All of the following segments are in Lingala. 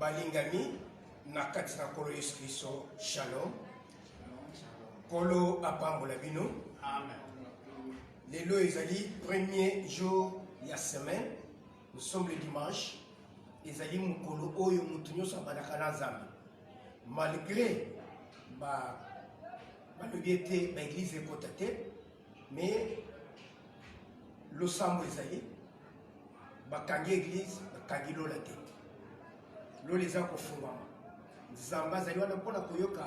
balingami na kati na kolo Yesu Kristo. Shalom. Kolo apambola bino. Amen. Lelo ezali premier jour ya semaine. Nous sommes le dimanche. Ezali mukolo oyo mutu nyonso abandaka na Nzambe. Malgré balobi ete baeglise ekota te, mais losambo ezali bakangi église bakangi lola te. Lola eza kofungwama. Nzambe azali wana mpona koyoka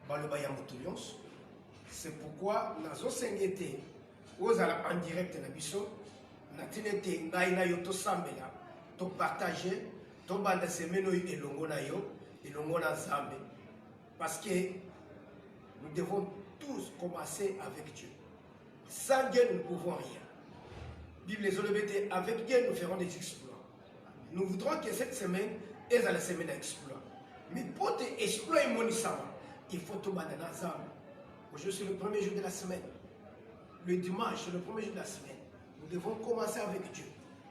baloba ya mutu nyonso. C'est pourquoi nazosenga ete ozala en direct na biso natina ete ngai na yo tosambela topartage tobanda semaine oyo elongo na yo elongo na Nzambe, parce que nous devons tous commencer avec Dieu. Sans Dieu nous ne pouvons rien. Bible les olobete, avec Dieu nous ferons des exploits. Nous voudrons que cette semaine est la semaine d'exploits. Mais pour tes exploits et monisama, il faut tout banda na Nzambe. Aujourd'hui c'est le premier jour de la semaine. Le dimanche c'est le premier jour de la semaine. Nous devons commencer avec Dieu.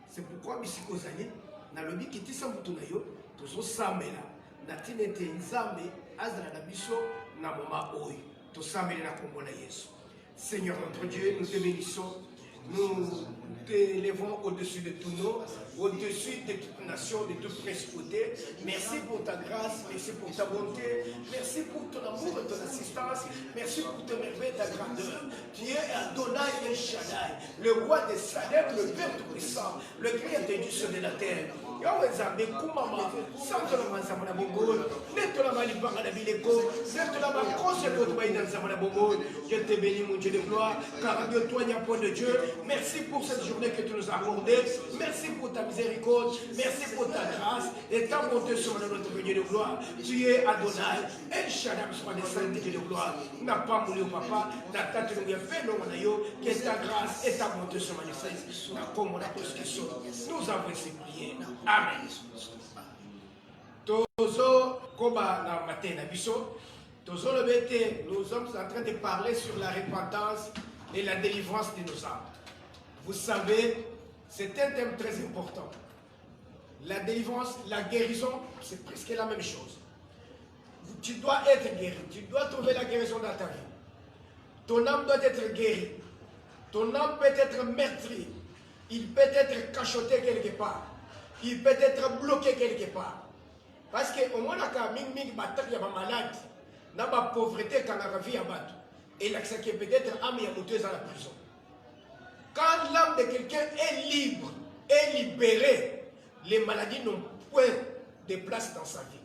C'est pourquoi bisiko zali na lobi kitisa mutu na yo tozo samela na tinete Nzambe azala na biso na moma oyo to samela na kombo na Yesu. Seigneur notre Dieu, nous te bénissons. Nous t'élevons au-dessus de tout nom, au-dessus de toute nation, de toute principauté. Merci pour ta grâce, merci pour ta bonté, merci pour ton amour et ton assistance, merci pour tes merveilles et ta grandeur. Tu es Adonai El Shaddai, le roi des Salem, le Père tout-puissant, le créateur du ciel et de la terre. Yahweh Nzambe kumama santola manzamo na bongo netola malibanga na bileko netola makose koto baïda nzamo na bongo. Je te bénis mon Dieu de gloire, car Dieu toi n'y a point de Dieu. Merci pour cette journée que tu nous as accordée, merci pour ta miséricorde, merci pour ta grâce et ta bonté sur notre Dieu de gloire. Tu es Adonai El Shaddai, soit des saints Dieu de gloire. N'a pas moulu au papa, n'a pas tenu bien fait non manayo, que ta grâce et ta bonté se manifestent. N'a comme on a tous qui sont. Nous avons ces prières. Amen. Tozo koba na matin na biso. Tozo le bete, nous sommes en train de parler sur la repentance et la délivrance de nos âmes. Vous savez, c'est un thème très important. La délivrance, la guérison, c'est presque la même chose. Tu dois être guéri, tu dois trouver la guérison dans ta vie. Ton âme doit être guérie. Ton âme peut être meurtrie. Il peut être cachoté quelque part. Il peut être bloqué quelque part. Parce qu'au moins, il y a des malades, il y a des pauvreté, il y a des vie à battre. Et là, c'est peut-être âme est dans la prison. Quand l'âme de quelqu'un est libre, est libérée, les maladies n'ont point de place dans sa vie.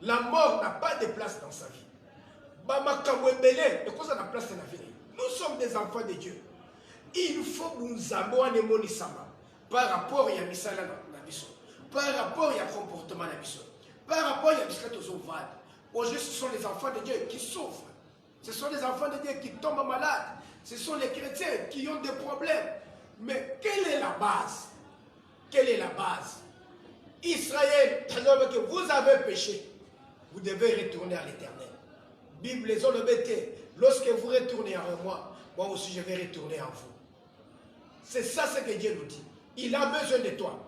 La mort n'a pas de place dans sa vie. Nous sommes des enfants de Dieu. Il faut nous amener par rapport à Misala Nabiso, par rapport à comportement Nabiso, par rapport à Misala Zovade. Aujourd'hui, ce sont les enfants de Dieu qui souffrent. Ce sont les enfants de Dieu qui tombent malades. Ce sont les chrétiens qui ont des problèmes. Mais quelle est la base? Quelle est la base? Israël, alors que vous avez péché, vous devez retourner à l'Éternel. Bible, les hommes lorsque vous retournez en moi, moi aussi je vais retourner en vous. C'est ça ce que Dieu nous dit. Il a besoin de toi.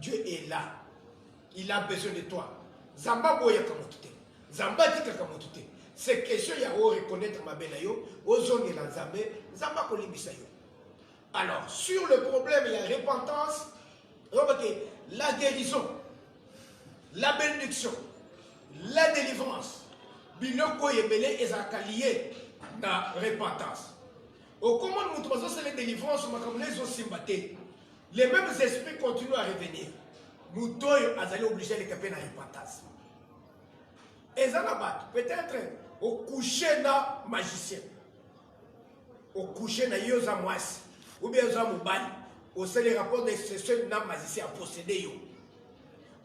Dieu est là. Il a besoin de toi. Zamba boya kamotute. Zamba tika kamotute. C'est question ya o reconnaître ma benayo, ozonge la Zambé, Zamba kolibisa yo. Alors, sur le problème, il y a repentance, la guérison, la bénédiction, la délivrance. Biloko yebele ezaka lié na repentance. Au comment nous trouvons c'est les délivrances, les mêmes esprits continuent à revenir. Nous devons aller obliger les capés à la repentance. Et ça peut-être au coucher na magicien, au coucher na yosa moisi, ou bien yosa mobali, au sein des rapports d'exception na magicien à posséder yo.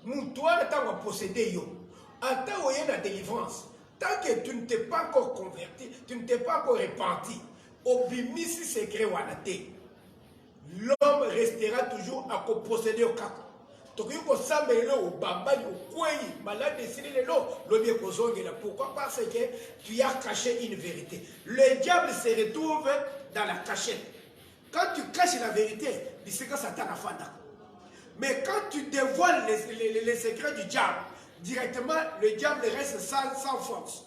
Nous devons posséder yo. Attends où il y a la délivrance. Tant que tu ne t'es pas encore converti, tu ne t'es pas encore repenti. Obimisi secret wanate. L'homme restera toujours à posséder au cap. Pourquoi parce que tu as caché une vérité. Le diable se retrouve dans la cachette. Quand tu caches la vérité, c'est que Satan a fait. Mais quand tu dévoiles les secrets du diable, directement, le diable reste sans force.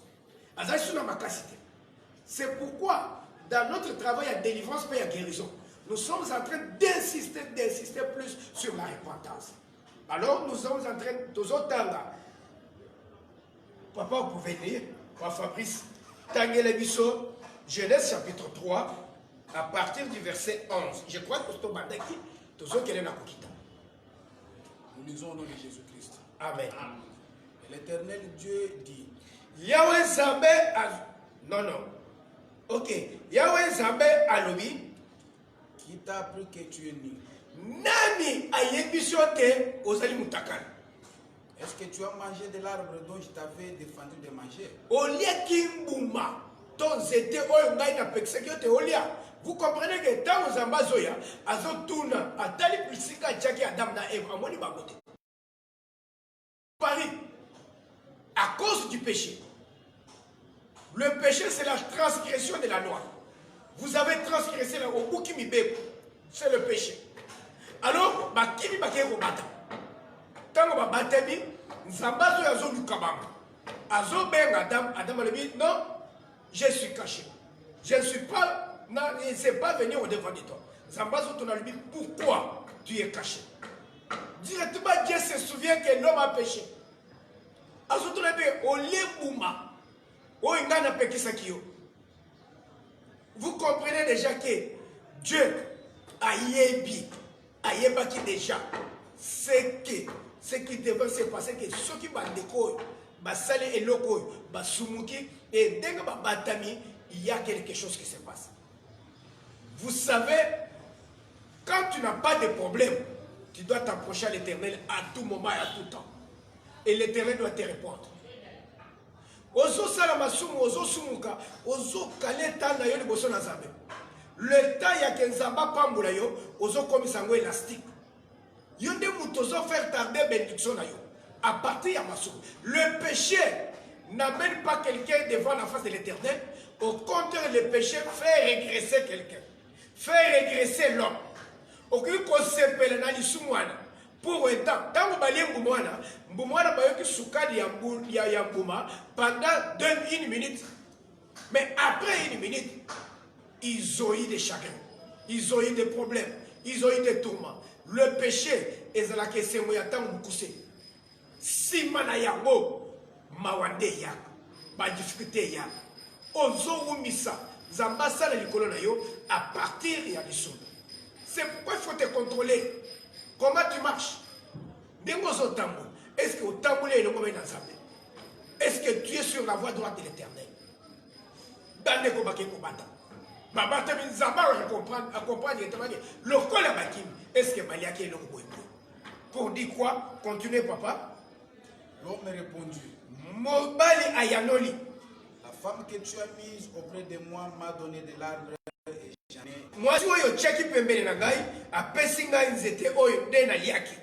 C'est pourquoi, dans notre travail à délivrance et à guérison, nous sommes en train d'insister plus sur la repentance. Alors, nous sommes en train de Papa, vous pouvez lire, Papa Fabrice, Tangele Bisso, Genèse chapitre 3, à partir du verset 11. Je crois que c'est au Bandaki, tout ce qui est dans Kokita. Nous lisons au nom de Jésus-Christ. Amen. L'Éternel Dieu dit. Yahweh Zambé non. Ok. Yahweh Zambé alobi. Qui t'a appris que tu es né? Nani ayebisote ozali mutakana. Est-ce que tu as mangé de l'arbre dont je t'avais défendu de manger? Olia kimbuma. Ton zete oyo ngai na pekisaki te olia. Vous comprenez que tant aux ambazoya, azotuna, atali pisika tchaki Adam na Eve, amoni bagote. Paris, à cause du péché. Le péché, c'est la transgression de la loi. Vous avez transgressé la loi, c'est le péché. Alors, bakimi bakeko bata. Tango ba batemi, nzambazo yazo lukabanga. Azo ben Adam a dit non, je suis caché. Je ne suis pas il ne s'est pas venu au devant de toi. Zambazo ton lui dit pourquoi tu es caché. Directement Dieu se souvient que l'homme a péché. Azoto na be olebuma. O ingana pekisakio. Vous comprenez déjà que Dieu a yebaki déjà ce qui devait se passer, que ceux qui bandeko basale eloko basumuki et denga batami, il y a quelque chose qui se passe. Vous savez, quand tu n'as pas de problème, tu dois t'approcher à l'Éternel à tout moment et à tout temps. Et l'Éternel doit te répondre. Ozo salamasumu, ozo sumuka, ozo kaleta na yo liboso na Nzambe. Le temps ya kenzamba pambula yo, ozo komisango élastique. Yo nde muto ozo faire tarder bénédiction na yo. À partir ya masumu. Le péché n'amène pas quelqu'un devant la face de l'Éternel. Au contraire, le péché fait régresser quelqu'un. Fait régresser l'homme. Aucun concept pour un temps. Tant que balie mbumwana bayoki sukadi ya mbuma pendant 1 minute. Mais après 1 minute, ils ont eu des chagrins. Ils ont eu des problèmes. Ils ont eu des tourments. Le péché est la question moyatan mukuse. Si manayango mawande ya ba difficulté ya. Ozo umisa zambasa la likolo na yo à partir ya biso. C'est pourquoi il faut te contrôler. Comment tu marches? Est-ce que au tamboulé est le moment d'ensemble? Est-ce que tu es sur la voie droite de l'Éternel? Dans les combats qui combattent. Babata Minzamba comprendre directement le col à Bakim. Est-ce que Baliaki est le coup? Pour dire quoi? Continuez, papa. L'homme me répondit. Mobali Ayanoli. La femme que tu as mise auprès de moi m'a donné de l'arbre et j'en ai. Moi, si vous tcheki pembele na ngai, a pesinga nzete oyo de na liaki.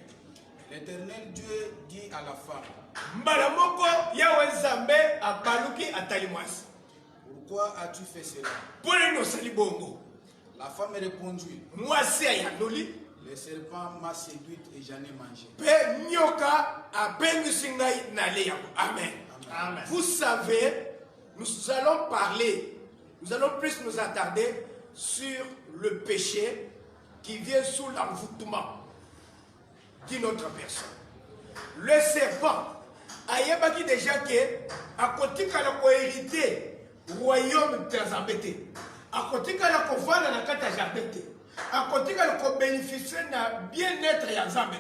L'Éternel Dieu dit à la femme. Mbalamoko Yahweh Nzambe abaluki atali mwasi. Pourquoi as-tu fait cela? Pole no sali bongo. La femme me répondit. Mwasi ayanoli. Le serpent m'a séduite et j'en ai mangé. Pe nyoka abengisi ngai na le yango. Amen. Amen. Vous savez, nous allons parler, nous allons plus nous attarder sur le péché qui vient sous l'envoûtement d'une autre personne. Le serpent, ayebaki déjà que à côté kala ko hériter royaume Nzambe, à côté kala ko vanda na kata jardin, à côté kala ko bénéficier na bien-être ya Nzambe.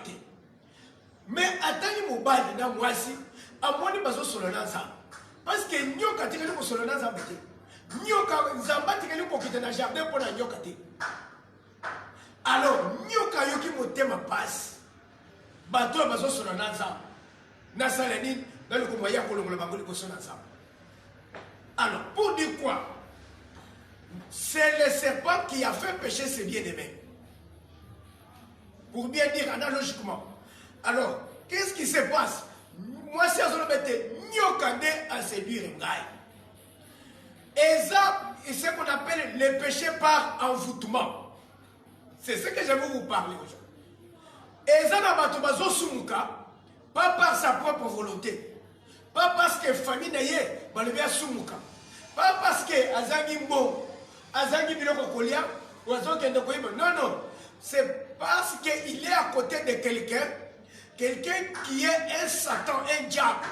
Mais atani mobali na mwasi amoni bazo solo na Nzambe. Parce que nyoka tikali ko solo na Nzambe. Nyoka Nzamba tikali ko kita na jardin pour na nyoka te. Alors nyoka yoki motema passe. Bato bazo solo na Nzambe. Na salani dans le komoya ko longola bangoli ko solo na Nzambe. Alors pour dire quoi? C'est le serpent qui a fait pécher ses bien-aimés. Pour bien dire analogiquement. Alors, qu'est-ce qui se passe? Moi, si je mette nyokande à séduire ngai. Et ça, c'est ce qu'on appelle le péché par envoûtement. C'est ce que je vais vous parler aujourd'hui. Et ça n'a pas tout bazo sumuka, pas par sa propre volonté, pas parce que famille naye, balebia sumuka, pas parce que azangi mbo, azangi biloko kolia, ou azangi kende koiba. Non, non, c'est parce qu'il est à côté de quelqu'un, quelqu'un qui est un Satan, un diable,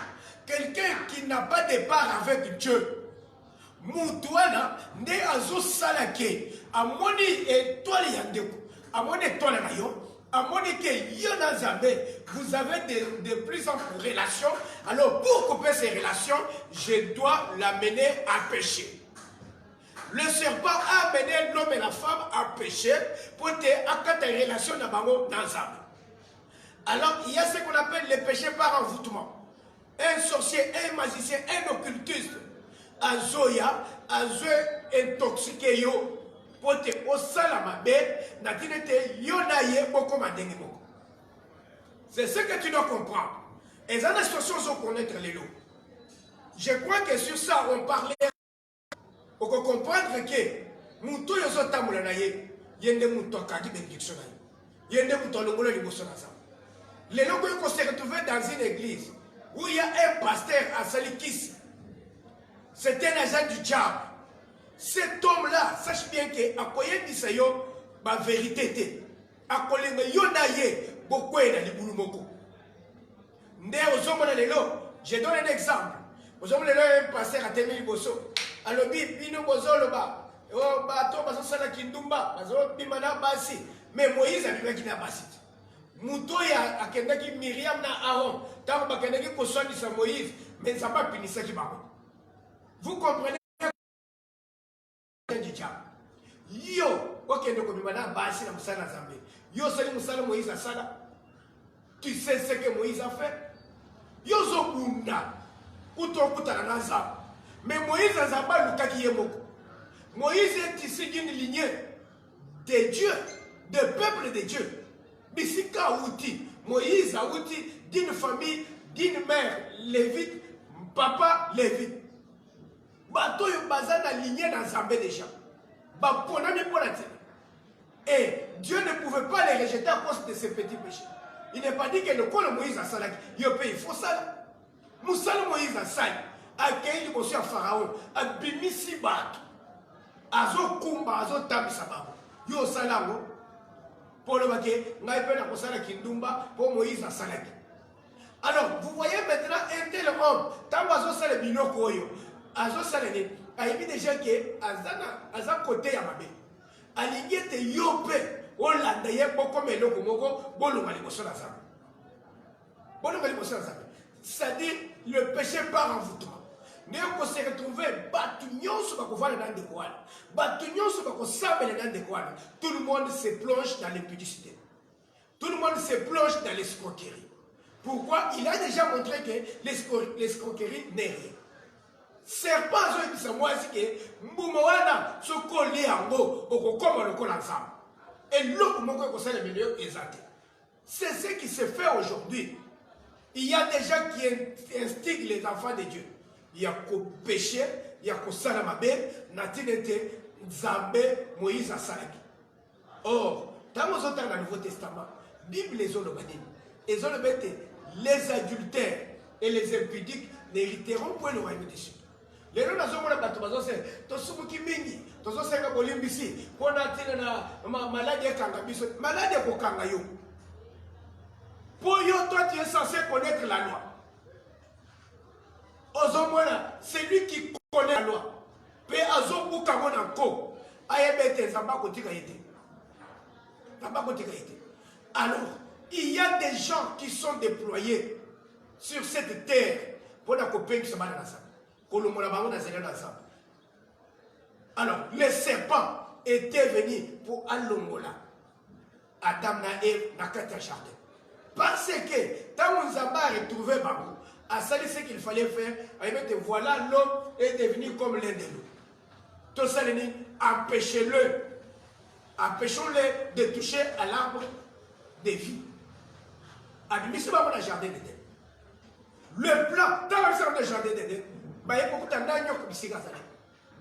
quelqu'un qui n'a pas de part avec Dieu. Moutouana, ne azo salake, amoni étoile yandeko, amoni étoile nayo, amoni ke yona zambe, vous avez de plus en plus de relations. Alors pour couper ces relations, je dois l'amener à pécher. Le serpent a amené l'homme et la femme à pécher pour te accater une relation dans l'ensemble. Alors il y a ce qu'on appelle le péché par envoûtement. Un sorcier, un magicien, un occultiste. Azoya, azo intoxiqué yo, pote au salamabe, n'a tinete yo naye boko mandenge boko. C'est ce que tu dois comprendre. Et dans la situation où connaître les lots. Je crois que sur ça on parlait. Pour comprendre que muto yo zo tamula naye, yende muto kadi bénédiction naye. Yende muto longola liboso na ça. Les locaux qu'on s'est retrouvé dans une église où il y a un pasteur à Salikis. C'est un agent du diable. Cet homme-là, sache bien que à quoi il dit ça yo, ma vérité à quoi il y a beaucoup de libulumoko. Ndé aux hommes de l'élo, je donne un exemple. Aux hommes de l'élo, un pasteur à Temeli Bosso. Alors bino bozo loba, oh bato bazo sala kindumba, bazo bimana basi. Mais Moïse a bien qui n'a pas cité. Moutoya a kendaki Myriam na Aaron, tant que kendaki kosoni sa Moïse, mais ça va punir ça qui va. Vous comprenez du diable. Yo, ok, donc on va basi na musala zambe. Yo sali musala Moïse a sala. Tu sais ce que Moïse a fait? Yo zo bunda, kuto kutana na zambe. Mais Moïse a zamba lukaki yemoko. Moïse est issu d'une lignée de Dieu, de peuple de Dieu. Bisika outi, Moïse a outi d'une famille, d'une mère lévite, papa lévite. Bato yo bazana lignée dans Zambé déjà. Et Dieu ne pouvait pas les rejeter à cause de ces petits péchés. Il n'est pas dit que le col Moïse a salaki. Il faut ça. Moussala Moïse a salaki. Accueilli le monsieur Pharaon. A bimisi bato. Azo kumba, azo tabi sababu. Yo salango. Pour le baquet, n'aille pas sala kindumba pour Moïse a salaki. Alors, vous voyez maintenant un tel homme. Tant azo sale binoko yo. Azo salene. Aïbi déjà que Azana côté Yamabe. Aligné te yope. Olanda ye boko meloko moko. Bolonga liboso na zamba. Bolonga liboso na zamba. C'est-à-dire le péché par envoûtement. Nous on se retrouver batunion sur la voile dans des coins. Batunion sur la sable dans des coins. Tout le monde se plonge dans l'impudicité. Tout le monde se plonge dans l'escroquerie. Pourquoi? Il a déjà montré que l'escroquerie n'est rien. Serpent zo bisa mwasi ke mbuma wana soko liango okokoma lokola nzamba. Et l'autre moko ko sala milieu ezate. C'est ce qui se fait aujourd'hui. Il y a des gens qui instiguent les enfants de Dieu. Il y a qu'au péché, il y a qu'au salamabe, natinete, Nzambe, Moïse a salaki. Or, dans le Nouveau Testament, Bible les olobadini. Les olobete, les adultères et les impudiques n'hériteront point le royaume des cieux. Les gens n'ont pas de bateau, c'est tout ce qui mingi, tout ce qui est bolimbisi, pour n'atteindre la maladie kangabiso, maladie pour kangayo. Pour yo, toi tu es censé connaître la loi. Ozomona, c'est lui qui connaît la loi. Pe azobu kamona ko, ayebete zamba kotika yete. Zamba kotika yete. Alors, il y a des gens qui sont déployés sur cette terre pour la copine qui se bat dans la salle. Alors, les serpents étaient venus pour Alongola. Adam na Eve na quatre jardin. Parce que, quand on a retrouvé Babou, à ça, ce qu'il fallait faire, voilà, l'homme est devenu comme l'un de nous. Tout ça, empêchez-le. Empêchons-le de toucher à l'arbre de vie. Admettez pas mon jardin d'Éden. Le plan, dans le jardin d'Éden,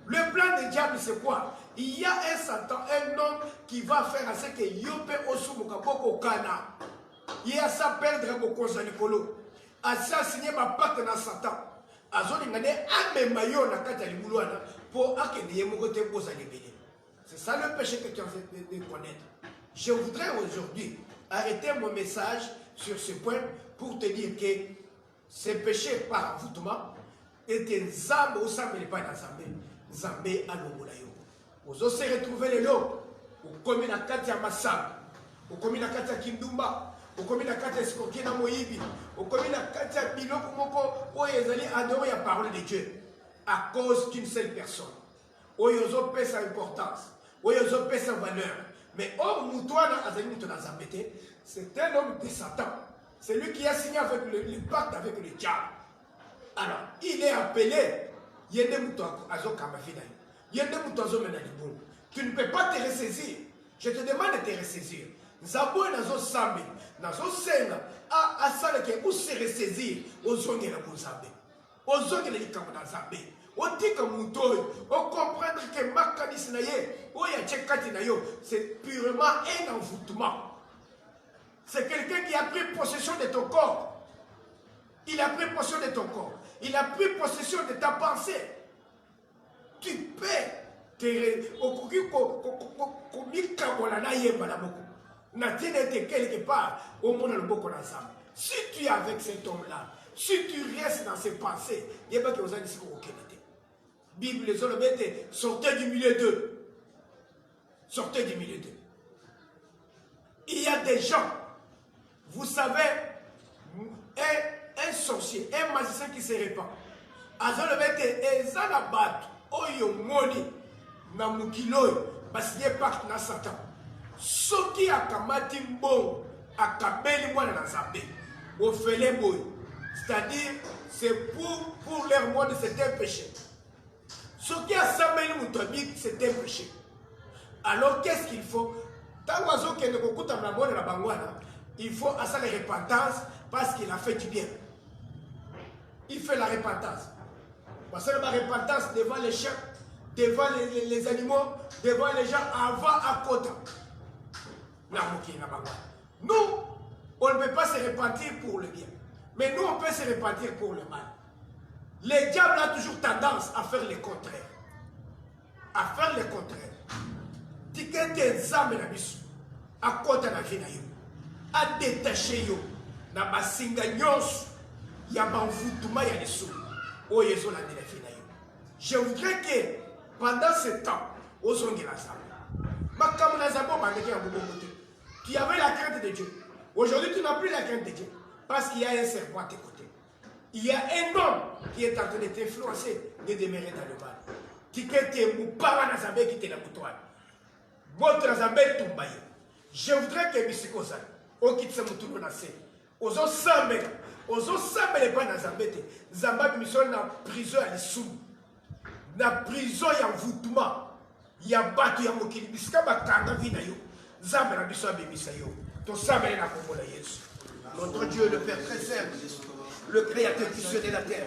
le plan de diable, c'est quoi? Il y a un Satan, un homme qui va faire à ce que Yopé Osumukaboko Kana. il y a ça perdre beaucoup de Nicolo. Assassiner ma pacte dans Satan. C'est ça le péché que tu as fait de connaître. Je voudrais aujourd'hui arrêter mon message sur ce point pour te dire que ce péché par envoûtement est un zambe au sambe n'est pas dans zambe. Zambe à l'ongolayo. Vous osez retrouver les lots. Vous commis la katia massam. Vous commis la katia kindumba. Vous commis la katia skokina moyibi. Vous commis la katia biloko moko. Où ils allaient adorer la parole de Dieu à cause d'une seule personne. Où ils ont payé sa importance. Où ils ont payé sa valeur. Mais or, Moutouana Azali, c'est un homme de Satan. C'est lui qui a signé avec le pacte avec le diable. Alors, il est appelé. Tu ne peux pas te ressaisir. Je te demande de te ressaisir. Zabo nazo sambe, nazo senga, a asala ke ou se ressaisir, ozonge la bozambe. Ozonge la likambo na zambe. On dit que Moutoy, on comprendre que Makadis Naye, ou Yachekati Nayo, c'est purement un envoûtement. C'est quelqu'un qui a pris possession de ton corps. Il a pris possession de ton corps. Il a pris possession de ta pensée. Tu peux te quelque part au monde le beaucoup ensemble. Si tu es avec cet homme-là, si tu restes dans ses pensées, il n'y a pas que vous avez dit aucun été. Bible, les hommes mettaient, sortez du milieu d'eux. Sortez du milieu d'eux. Il y a des gens, vous savez, un sorcier, un magicien qui se répand. Azole mettez, ezalabat, oyo moni, na mukiloi, parce qu'il y a pacte na Satan. Ce qui a kamati mbon, a kabeli mwana na zabé, au fele boy. C'est-à-dire, c'est pour leur monde, c'est un péché. Ce qui a sameli moutobi, c'est un péché. Alors, qu'est-ce qu'il faut? Il faut à ça la repentance parce qu'il a fait du bien. Il fait la repentance. Parce que la repentance devant les chiens, devant les animaux, devant les gens, avant à côté. Nous, on ne peut pas se repentir pour le bien. Mais nous, on peut se repentir pour le mal. Le diable a toujours tendance à faire le contraire. À faire le contraire. Tu as des âmes à côté de la vie, à détacher yo, na basinga nyos, ya banvoutouma ya leso, o yezo la de la vie. Je voudrais que pendant ce temps, aux ongi la zamba, makam na zamba bandeke ya bobomote. Tu avais la crainte de Dieu. Aujourd'hui, tu n'as plus la crainte de Dieu parce qu'il y a un serpent à tes côtés. Il y a un homme qui est en train de t'influencer de demeurer dans le mal. Qui te moupara na zamba qui te la boutoine. Votre zamba tombaye. Je voudrais que Bissiko Zan, on quitte ce moutoulou na se. Ozo sambe les pas na zambete. Zamba mission na prison à l'issou. Na prison ya envoûtement. Ya batu ya mokili. Bisika bakanga vina yo. Zamba na biso abimisa yo. To sambe na kombo na Yesu. Notre Dieu, le Père très simple, le Créateur du ciel et de la terre.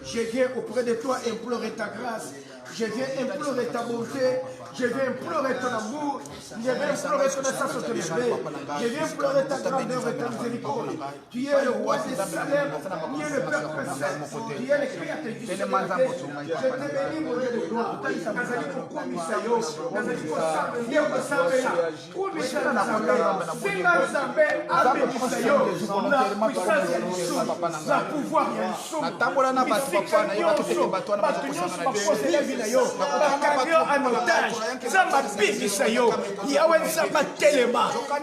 Je viens auprès de toi implorer ta grâce. Je viens implorer ta bonté. Je viens implorer ton amour. Je viens implorer ton essence de l'éveil. Je viens implorer ta grandeur et ta miséricorde. Tu es le roi des Salem. Tu es le Père précède. Tu es le Créateur du ciel et de la terre. Je te bénis, mon Dieu de gloire. Nazali kokumisayo. Nazali kosamba. Ndiye kosambela. Kumisha na zambe. Singa zambe. Abemisayo. La puissance ya lisu. La pouvoir ya lisu. Natambola na batu papa na yeba tokeke bato na bato kosanga na Dieu.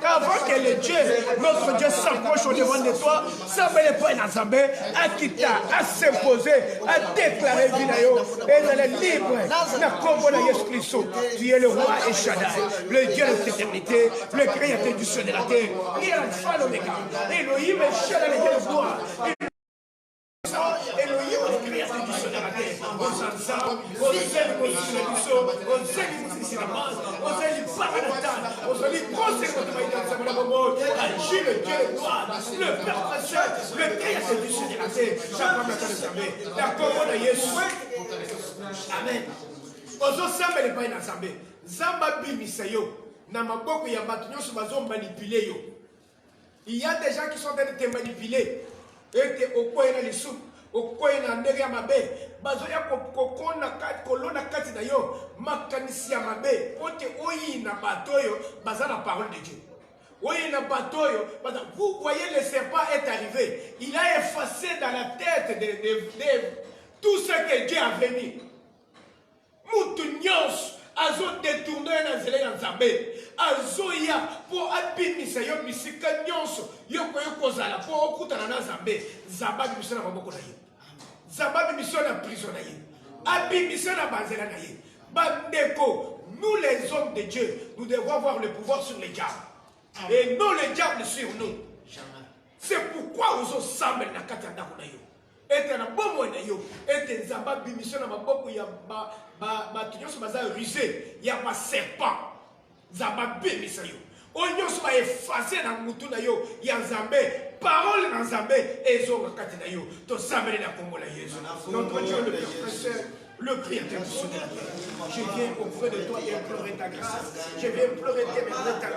Avant que le Dieu, notre Dieu s'approche au devant de toi, ça ne veut pas Nazambé, à quitter, à s'imposer, à déclarer Vinayo, et elle est libre. Tu es le roi et Shaddai, le Dieu de l'éternité, le Créateur du ciel et de la terre. Il est l'alpha l'oméga. Elohim est Shaddai, le Dieu de gloire. Elohim, le Créateur du ciel et de la terre. Le Père précieux, le Créateur du ciel et de la terre. Amen. Ozo samba le paye na Zamba bimisa yo. Na maboko ya bato nyonso bazo manipuler yo. Il y a des gens qui sont en train de te manipuler. Et au coin de les sous, au coin de la mabe, bazoya kolona kati na yo, makanisi ya mabe, ote oyi na batoyo, baza la parole de Dieu. Oyi na batoyo, vous voyez le serpent est arrivé, il a effacé dans la tête de tout ce que Dieu avait mis. Mutu nyos, azo détourné na zele ya nzambe. Azoya pour abimisa yo bisika nyonso yo kozala pour okutana na nzambe nzamba bimisa na maboko na ye nzamba bimisa na prison na ye abimisa na banzela na ye bandeko. Nous les hommes de Dieu, nous devons avoir le pouvoir sur les diables et non les diables sur nous. C'est pourquoi nous sommes na kati ya ndako na yo ete na bomo na yo ete nzamba bimisa na maboko ya ba nyonso baza rusé ya ba serpent. Nzamba bimisa yo onyoso ba effacer na mutu na yo ya nzambe parole na nzambe ezonga kati na yo to sambele na kombo la Yesu. Notre Dieu le Père précieux, le Créateur du ciel et de la terre, je viens auprès de toi et implorer ta grâce, je viens implorer ta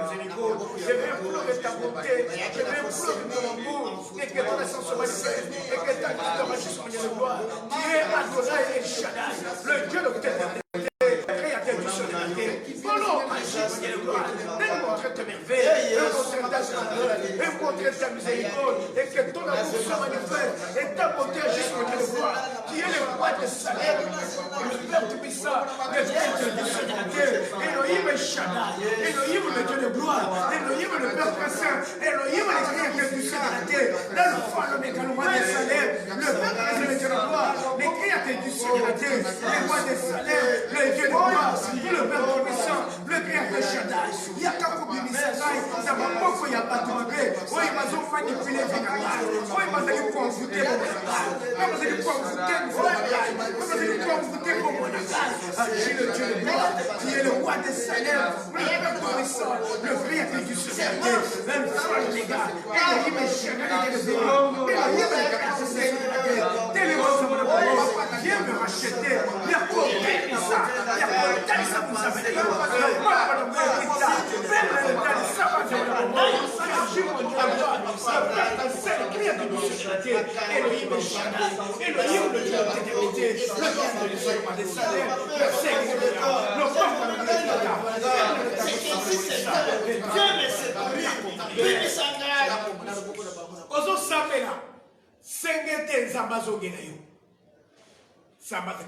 miséricorde, je viens implorer ta bonté, je viens implorer ton amour et que ton essence se manifeste et que ta grâce te magisse en de gloire. Tu es Adonai El Shaddai, le Dieu de l'éternité. Créateur du ciel et de la terre, oh non, agis, de gloire, démontre tes merveilles, démontre ta grandeur, démontre ta miséricorde, et que ton amour se manifeste, et ta bonté agisse en de gloire. Tu es le roi de Salem, le Père tout-puissant, le Créateur du ciel et de la terre, Elohim El Shaddai, Elohim le Dieu de gloire, Elohim le Père précieux, Elohim le Créateur du ciel et de la terre, l'Alpha, l'Oméga, le roi de Salem, le Père précieux, le Dieu de gloire, le Créateur du ciel et de la terre, le roi de Salem, le Dieu de gloire, le Père tout-puissant, le Créateur Shaddai, Yakakou Bimisanai, Zabamoko Yabatoube, oui, ils ont manipulé Vénagal, oui, ils ont convoûté mon Vénagal, ils ont convoûté mon Vénagal, ils ont convoûté mon Vénagal, agis le Dieu de gloire, tu es le roi des salaires, le Père tout-puissant, le Créateur du ciel, même frère les gars, Elohim et Shaddai, Elohim et Shaddai, viens me racheter, viens corriger ça, viens corriger ça pour ça,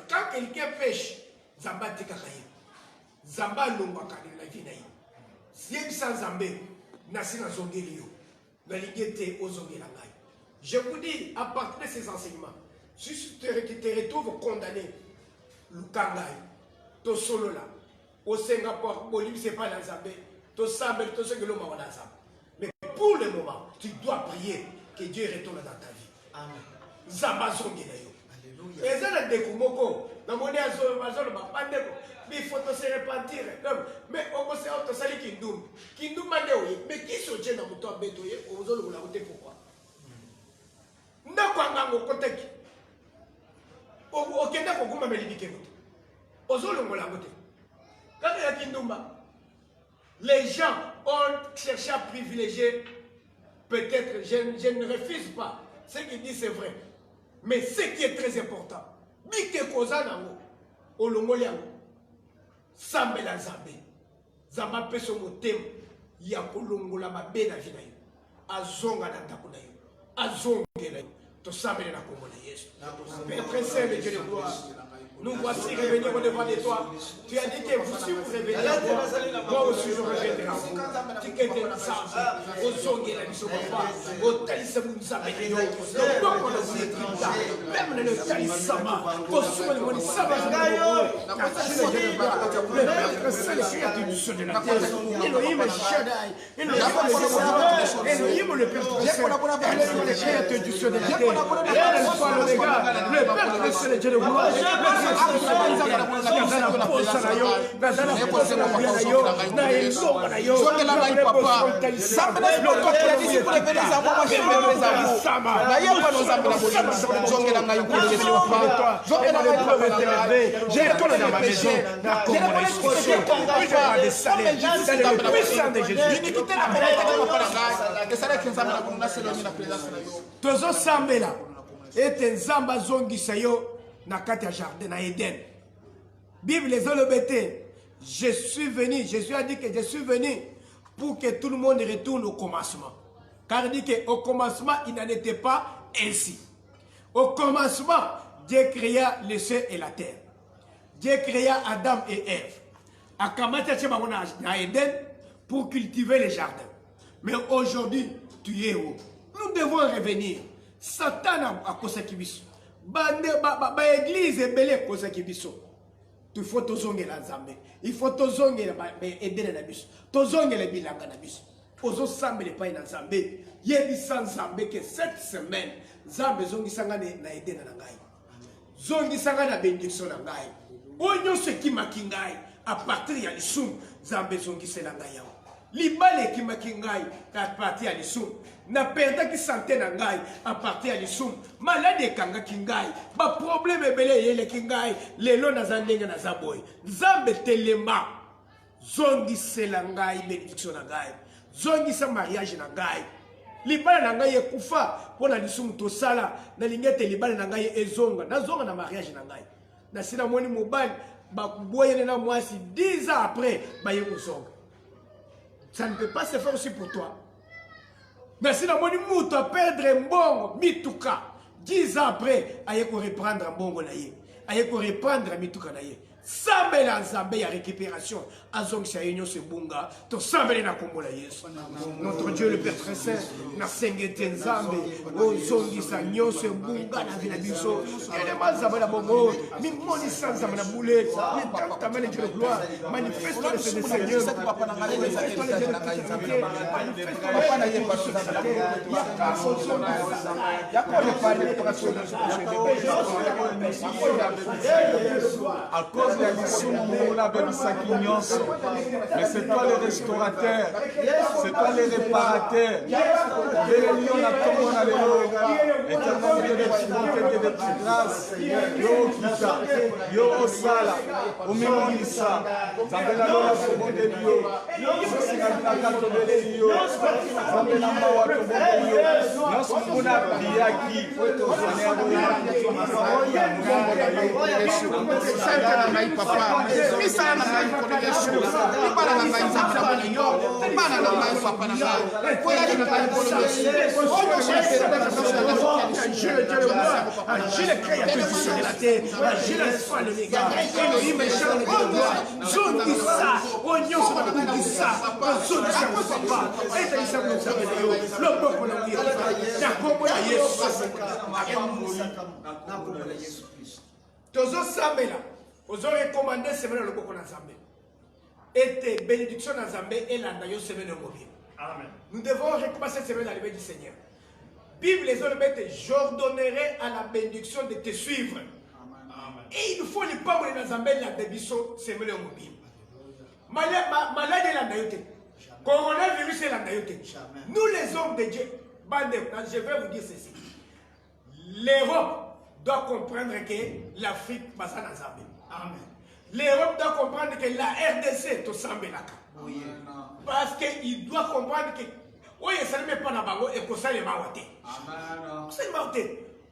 quand quelqu'un pêche, Zamba tekakaye. Zamba longwaka na vie na ye. Si sans Zambé, nasina zongeli yo. Naligete ozongela ngai. Je vous dis, à partir de ces enseignements, si tu te retrouves condamné, Lukangai, to solo là, au Singapour, Bolivie, c'est pas dans Zambé, to Sambé, to Sengelo Mawanazam. Mais pour le moment, tu dois prier que Dieu retourne dans ta vie. Amen. Zamba zongela yo. Et ça, le découmoko, dans mon mais il faut se repentir. Mais on peut se salir Kindoum. Kindoum m'a dit, mais qui se tient dans mon toit bétoyer, aux autres, vous l'avez pourquoi? N'a au côté. Au Kenya, on m'a dit que aux autres, vous l'avez voté. Quand il y a Kindoumba, les gens ont cherché à privilégier, peut-être, je ne refuse pas. Ce qu'il dit, c'est vrai. Mais ce qui est très important, Bike Kozanango, Olongoliango, Sambela Zambe, Zamba Peso Motem, Yakolongola Mabena Vinayo, Azonga Nantakunayo, Azongelayo, to Sambela Nakomola Yesu. Père très saint de Dieu de gloire, nous voici revenir au devant de toi. Tu as dit que si vous revenez à moi aussi je reviendrai à vous. Tu es des sages, aux ongles, la mission de foi, au talisman de sa météo, le peuple de ses tribunaux, même le talisman, au soin de mon sabbat, le maître céleste du ciel de la terre, Elohim et Shaddai, Elohim le Père précieux, le créateur du ciel de la terre, le Père précieux de gloire, esala ke nzambe na bomo naselongi na présence na yo tozosambela ete nzambe azongisa yo na kati ya jardin na Eden. Bible ezoloba ete Jésus a dit que je suis venu pour que tout le monde retourne au commencement. Car il dit qu'au commencement, il n'en était pas ainsi. Au commencement, Dieu créa le ciel et la terre. Dieu créa Adam et Ève. Akamata tchemangona na Eden pour cultiver les jardins. Mais aujourd'hui, tu es où? Nous devons revenir. Satan a kosaki biso. Ba église ebele kosaki biso. Il faut tozongela nzambe. Il faut tozongela Eden na biso. Tozongela bilanga na biso. Ozo sambele pa na nzambe. Yebisa nzambe que cette semaine nzambe zongisanga na Eden na ngai. Zongisanga na bénédiction na ngai. Onyo se ki makingai à partir ya lisum nzambe zongisela ngai yawo. Libale ki makingai à partir ya lisum. Na perda ki santé na ngai à partir ya lisum. Malade kanga kingai. Ba problème ebele yele kingai. Lelo na zandenge na zaboy. Nzambe telema. Zongisela ngai bénédiction na ngai. Zongisa mariage na ngai. Libala na ngai ekufa pona lisumu tosala na lingete libala na ngai ezonga nazonga na mariage na ngai na sina moni mobile ba boyene na mwasi 10 ans après ba yekuzonga. Ça ne peut pas se faire aussi pour toi. Mais sina moni muto perdre mbongo mituka 10 ans après ayeko reprendre mbongo na ye ayeko reprendre mituka na ye. Sambela nzambe ya récupération azongisa yenyo sebunga to sambele na kombola Yesu. Notre Dieu le Père très saint na sengete nzambe ozongisa nyonso ebunga na vina biso ele mazaba na bongo mi moni sanza na boule mi tamane Dieu de gloire manifeste le Seigneur papa na ngale papa na ye à cause de l'issue la bebisaki nyonso. Mais c'est toi le restaurateur, c'est toi le réparateur. Bélélion na tombo na lelo, éternel Dieu de bonté et de grâce. Yo kita, yo osala, omimonisa, zambela lola sobonde Dieu. Sosinga kato belelio, zambela mawa tobonde Dieu. Nyonso kuna biaki, to na ngai papa misala na ngai ko de Yesu bana na ngai nzambe na yo bana na ngai papa na ngai ko ya na ngai ko de Yesu oyo Agile le créateur de la terre, agile le soin de mes gars, Elohim est cher de gloire, zone qui ça, oignon sur la boue qui ça, zone qui ça, papa, et t'as dit ça comme ça, le peuple l'a dit, t'as compris à Yesu. Tozo Samela, ozo recommandé semaine le boko na Zambé. Et tes bénédictions na Zambé et l'andayo semaine mobile. Amen. Nous devons recommencer cette semaine à l'éveil du Seigneur. Bible les hommes mettent, j'ordonnerai à la bénédiction de te suivre. Amen. Et il faut les pas dans Zambé la bénédiction semaine mobile. Maladie l'andayote. Coronavirus et l'andayote. Nous les hommes de Dieu, je vais vous dire ceci. L'Europe doit comprendre que l'Afrique va s'en Zambé. Amen. L'Europe doit comprendre que la RDC est au Sambelaka. Oui. Parce qu'il doit comprendre que oui, ça ne met pas dans le bango et que ça ne va pas. Amen. Ça ne va pas.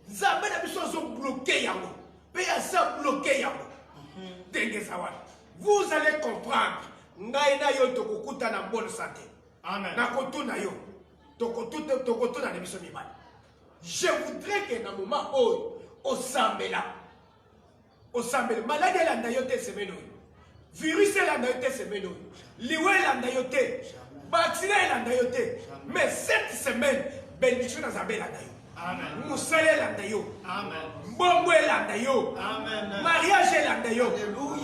Zambé n'a besoin de bloquer yango. Péa ça bloquer yango. Vous allez comprendre. Ngaina yo tokokuta na bonne santé. Amen. Na kotuna yo. Tokotuna na biso mibali. Je voudrais que dans le moment où au Sambela, maladie la nayote semeno, virus la nayote semeno, liwe la nayote, vacciné la nayote, mais cette semaine, bénédiction dans Zambé la nayo. Amen. Moussale la nayo. Amen. Mbongwe la nayo. Amen. Mariage la nayo.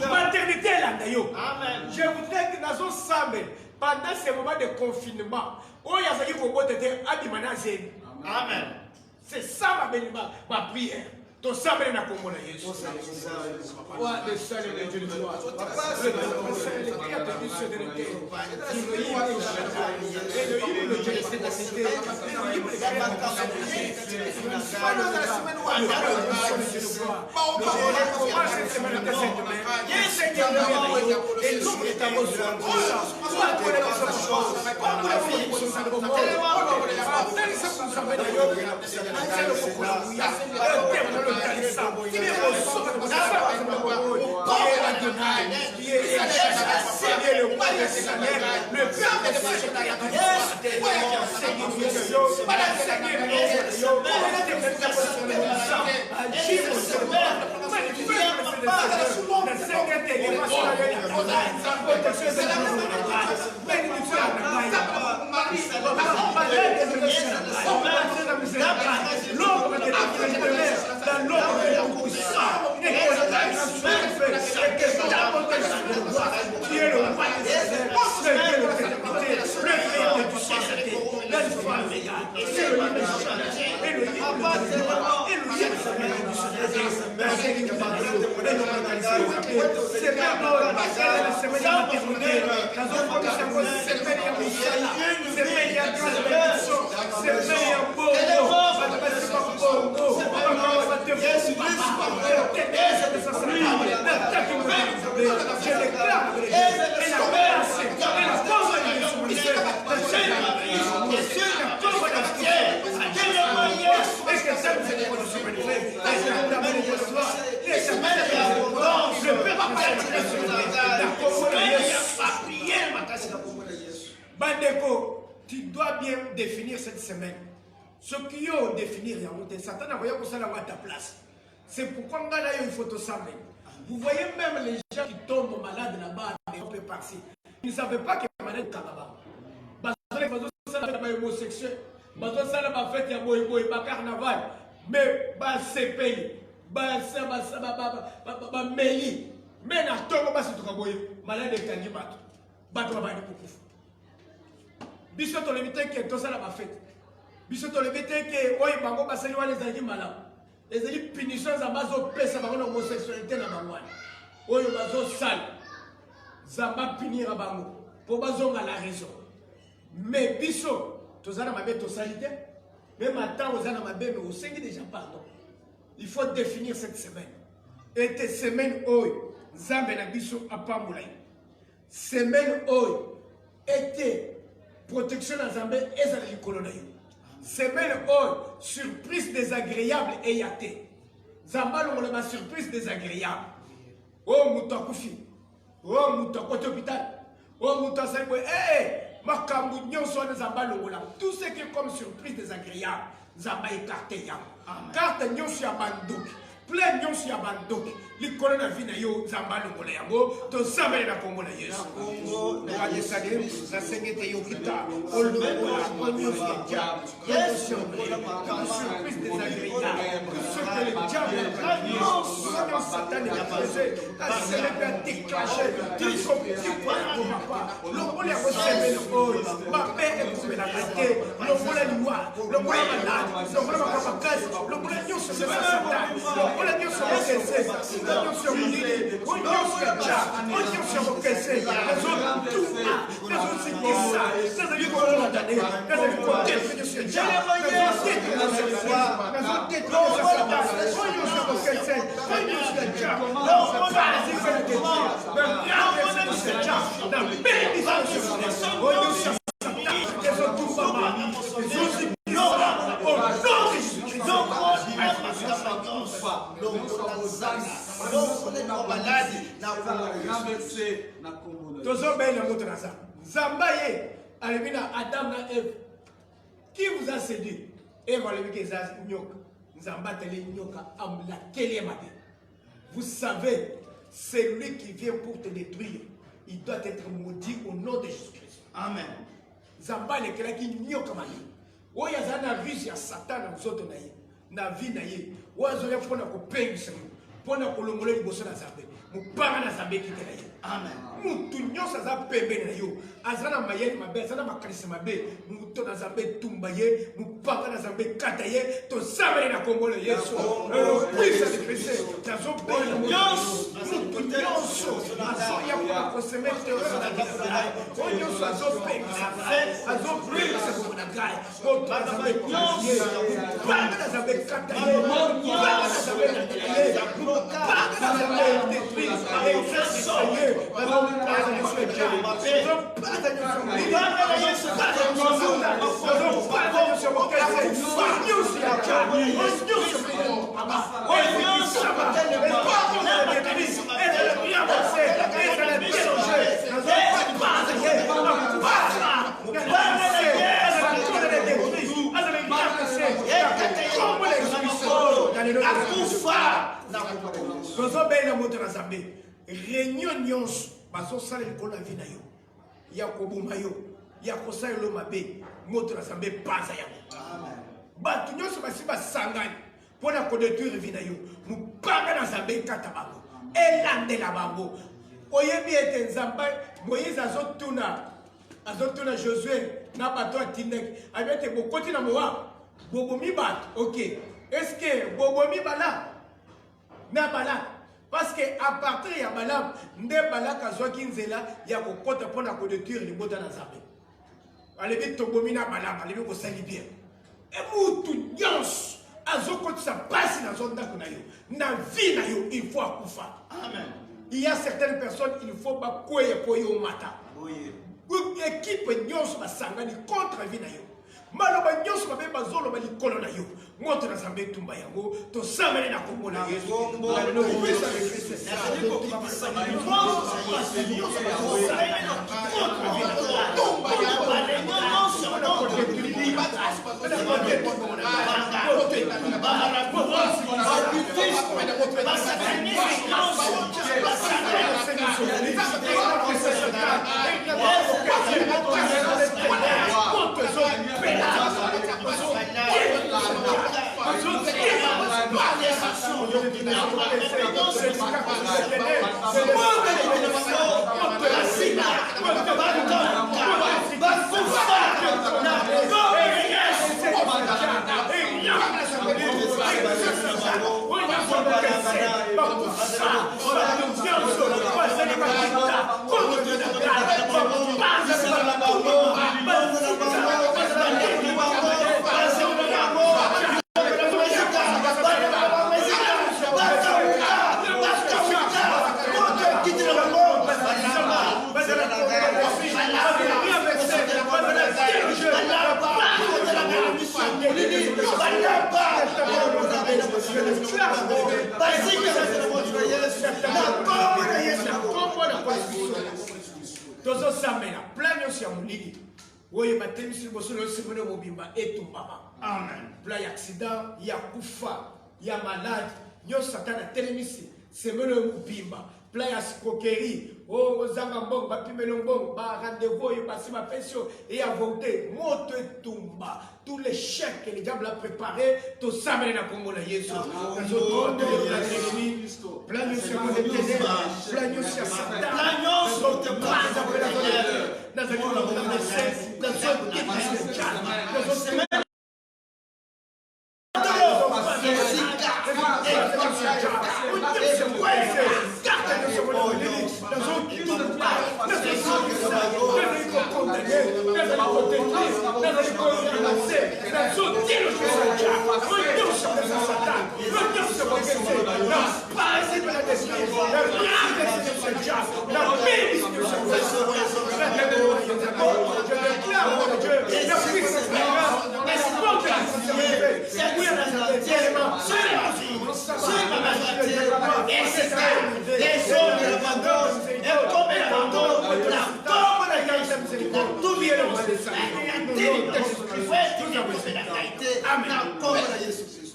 Maternité la nayo. Amen. Je voudrais que dans un Sambé, pendant ces moments de confinement, où il y a ce qui faut botter Abimana Zéni. Amen. C'est ça ma prière. Ton sabre na kombo na Yesu. Wa de salut de Dieu de gloire. Le créateur du ciel et de la terre. Elohim le Dieu de cette cité. Elohim le créateur de la nzambe na yo aza lokoko na buya tembo na lotalisa ye kosoka na kosala ye Adonai ye le roi de Israël le père de Israël Bandeko, tu dois bien définir cette semaine. Ce qui ont définir, Satan n'a rien pour ça à ta place. C'est pourquoi il faut te savoir. Vous voyez même les gens qui tombent malades là-bas, un peu par-ci. Ils ne savaient pas que la maladie est là-bas. Homosexuel, fête ya carnaval, mais c'est payé. Meli, mais na tongo basi tukaboye malade ekangi bato babandi kukufa. Biso to limite ke to sala ba fête. Biso to limite ke oyi bango basali wana ezali malamu. Ezali punition za bazo pesa bango na homosexualité na bangwana. Oyo bazo sala. Zamba punir bango po bazonga la raison. Mais biso to zana mabe to salite. Même attends aux zana mabe mais au sengi déjà pardon. Il faut définir cette semaine. Et tes semaines oyo Zambe na biso apambola. Semaine oyo était protection na Zambe ezala likolo na yo. Semaine oyo surprise désagréable et yaté. Zamba longola ma surprise désagréable. Oh muto akufi. Oh muto kote hôpital. Oh muto asaibo makambu nyonso na Zamba longola. Tout ce qui est comme surprise désagréable, Zamba écarté yam. Carte nyonso ya bandoki. Plein nyonso ya bandoki. Likolo na vina yo Zamba longola yango. To Zamba na Kongo na Yesu. Kongo na Yesu na sengete yo kita. Olongola nyonso ya diable. Yesu surprise désagréable. Ce que le diable a dit, Satan a posé, a célébré, a déclenché. Tu comprends pas. Longola ya semaine oyo. Ma paix est pour la qualité. Longola loi, longola malade, longola makakazi, longola nyonso ya Satan. Longola nyonso ya kese. Nyonso mulile, nyonso ya cha, nyonso ya kese. Nazo tuma, nazo sikisa, nazo likolo dane, nazo likote nyonso ya cha. Nazo tete nyonso ya cha, nazo tete nyonso ya cha. Nyonso ya kese, nyonso ya cha. Nazo pasi fele tete. Nazo nyonso ya cha. Na bebi nyonso ya cha. Nyonso ya Zambaye, Alemina, Adam et Ève. Qui vous a séduit? Ève a levé que Nyoka. Zamba tele Nyoka, la Kélémade. Vous savez, c'est lui qui vient pour te détruire. Il doit être maudit au nom de Jésus-Christ. Amen. Zamba le kela ki Nyoka mali. Oya zana vie ya Satan na mzoto na ye. Na vie na ye. Oya zoya pona ko pengisa. Pona ko longola liboso na Zambe. Mupanga na Zambe ki tela ye. Amen. Mutu nyonso za pembe na yo. Azana mayeni mabe, azana makanisi mabe. Mutu na Zambe tumba ye, mupanga na Zambe kata ye. To Zambe na Kongo le Yesu. Puisa de Christ. Tazo pembe nyonso. Mutu nyonso. Azo ya kwa kosemete na Zambe. Nyonso azo pembe. Azo puisa kwa na gai. Mutu na Zambe nyonso. Mupanga na Zambe kata ye. Mupanga na Zambe ye. Mupanga na Zambe détruit. Et réunion nyonso bazosala likolo na vi na yo ya koboma yo ya kosala elo mabe moto na Nzambe panza yango bato nyonso basi basangani mpona kodétruire vi na yo mopanga na Nzambe ekata bango elandela bango oyebi ete Nzambe Moïse azotuna Josué na bato atindaki abi ete bokoti na Moab bobomi bato ok est-ce que bobomi Balak na Balak parce que à partir ya Balaam nde Balak azwaki nzela ya kokota mpona kodétruire libota na Nzambe alebi tobomi na Balaam alebi kosali bien emutu nyonso azokotisa pasi na ndako na yo na vie na yo il faut akufa. Amen. Il y a certaines personnes il faut bakweya po yo mata équipe nyonso basangani contre vie na yo maloba nyonso babe bazoloba likolo na yo moto na Nzambe tumba yango tosamele na kombo na Yesu tozo samela plan nyonso ya molili oyo batemisi liboso na yo semene mobimba etumbama. Amen. Plan ya accident ya kufa ya malade nyonso satana atelemisi semene mobimba plan ya escroquerie ozanga mbongo bapimeli mbongo barendez-vous oyo basi bapesi yo eya volonté moto etumba tous les chèques que le diable a préparé tosamele na kombo na Yesu plan nyonso ya modetene plan nyonso ya satan plan nyonso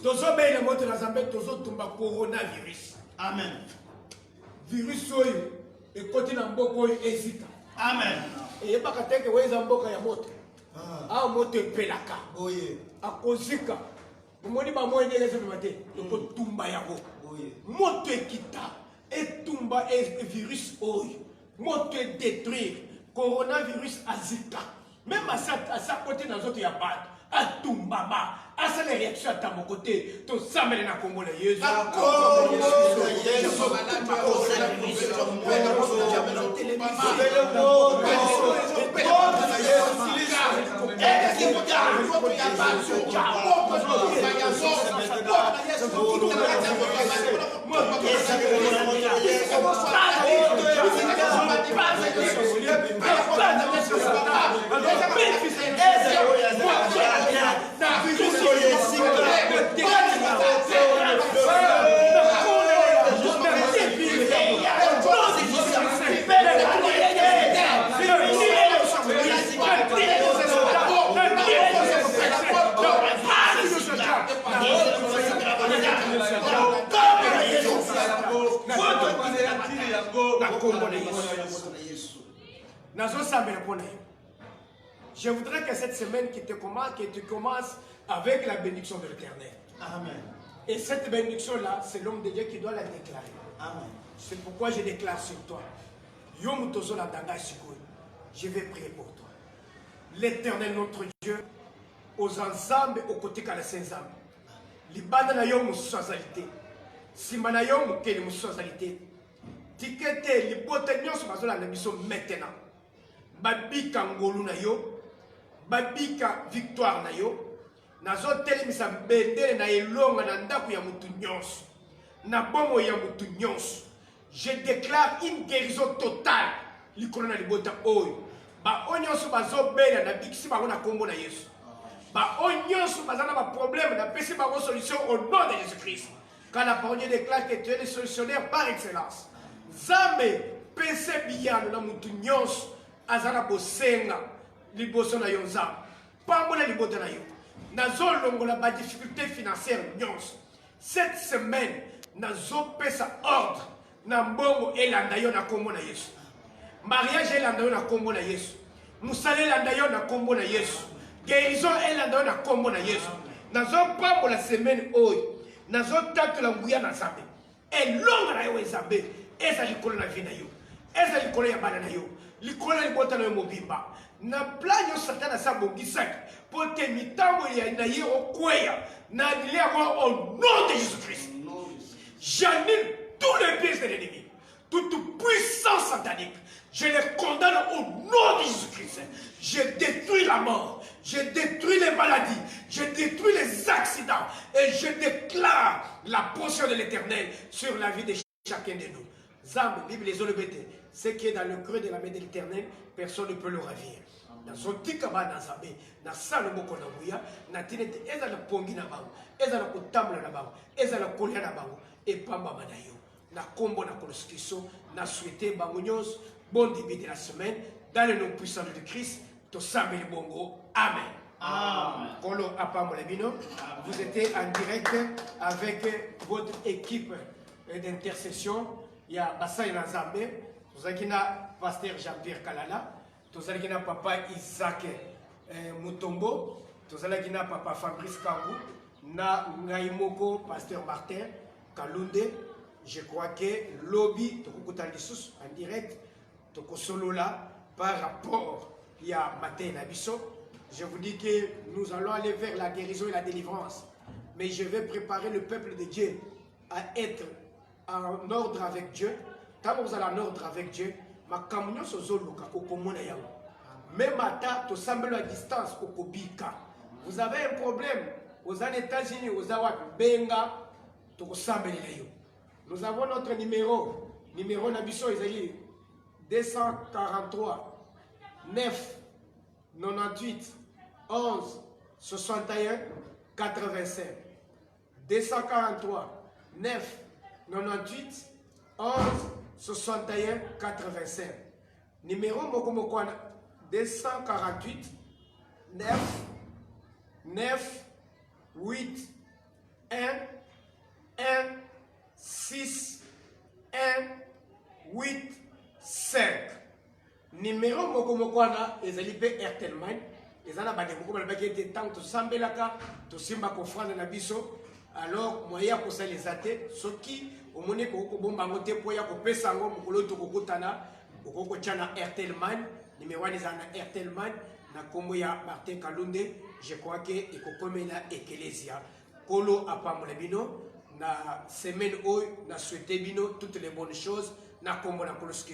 tozobela moto na Nzambe tozotumba coronavirus. Amen. Virus oyo ekoti na mboka oyo ezika. Amen. Eyebaka teke weza mboka ya moto awa moto epelaka akozika omoni bamoyi ndenge ezobima te ekotumba yango moto ekita etumba virus oyo moto edétruire coronavirus azika même asa kote na nzoto ya bato atumbama asa les réactions à ta côté to samele na kombo na Yesu Je voudrais que cette semaine que tu commences avec la bénédiction de l'Éternel. Amen. Et cette bénédiction-là, c'est l'homme de Dieu qui doit la déclarer. Amen. C'est pourquoi je déclare sur toi. Je vais prier pour toi. L'Éternel notre Dieu, aux ensembles, aux côtés de la Saint-Zam. Libana na yo musosalité. Simana yo mukeli musosalité. Tikete libote nyonso bazola na biso maintenant. Babika ngolu na yo, babika victoire na yo. Nazo telemisa mbendele na elonga na ndaku ya mutu nyonso. Na bomo ya mutu nyonso. Je déclare une guérison totale. Likolo na libota oyo. Ba onyonso bazobela na bikisi bango na kombo na Yesu. Ba onyonso bazana ba problème na pesi bango solution au nom de Jésus-Christ. Car la parole déclare que tu es le solutionnaire par excellence. Zambe pese biyano na mutu nyonso azana bosenga liboso na yo nzambe. Pambola libota na yo. Nazolongola ba difficulté financière nyonso. Cette semaine nazopesa ordre na mbongo elanda yo na kombo na Yesu. Mariage elanda yo na kombo na Yesu. Musala elanda yo na kombo na Yesu. Guérison elanda yo na kombo na Yesu. Nazopambo la semaine oyo. Nazotatola nguya na Nzambe. Elonga na yo Nzambe. Eza likolo na vie na yo. Eza likolo ya bana na yo. Likolo ya libota na yo mobimba. Na plan yo Satana sa bongisaki. Pote mitambo ya na ye okweya. Na nile au nom de Jésus-Christ. J'annule tous les pièges de l'ennemi. Toute puissance satanique. Je les condamne au nom de Jésus-Christ. Je détruis la mort. Je détruis les maladies. Je détruis les accidents. Et je déclare la portion de l'Éternel sur la vie de chacun de nous. Zambe, Bible les olobete. Ce qui est dans le creux de la main de l'Éternel, personne ne peut le ravir. Dans son tikaba dans sa main, dans sa lomoko na bouya, na tinete, eza la pongi na bango, eza la kotambla na bango, eza la kolia na bango, et pamba manayo. Na kombo na koloskiso, na souhaité bangonyos, bon début de la semaine, dans le nom puissant de Christ, to sambe le bongo. Amen. Amen. Kolo Apamolabino, vous étiez en direct avec votre équipe d'intercession. Il y a Bassay Nazambe, vous avez pasteur Jean-Pierre Kalala, vous avez papa Isaac Mutombo, vous avez papa Fabrice Kangou, na Ngaimoko, pasteur Martin Kalunde. Je crois que lobby en direct solo là par rapport il y a matin Nabiso. Je vous dis que nous allons aller vers la guérison et la délivrance. Mais je vais préparer le peuple de Dieu à être en ordre avec Dieu. Quand vous allez en ordre avec Dieu, ma camion se zoluka kokomona yango. Même à to semble à distance kokobika. Vous avez un problème aux États-Unis, aux Awak Benga, to kosambeli yo. Nous avons notre numéro Nabiso Isaïe 243 9 98 11 61 85 243 9 98 11 61 85 numéro Mokomokwana 248 9 9 8 1 1 6 1 8 5 numéro Mokomokwana ezalipe Airtelman ezana bande beaucoup balaki ete tant to sambelaka to simba ko frane na biso alors moya ko salisa te soki omoni ko bomba ngote po ya ko pesa ngo mukolo to kokutana ko tchana Airtelman numéro ezana Airtelman na kombo ya Martin Kalunde. Je crois que ekokomela ecclesia Kolo Apamolabino na semaine oyo na souhaité bino toutes les bonnes choses na kombo na koloski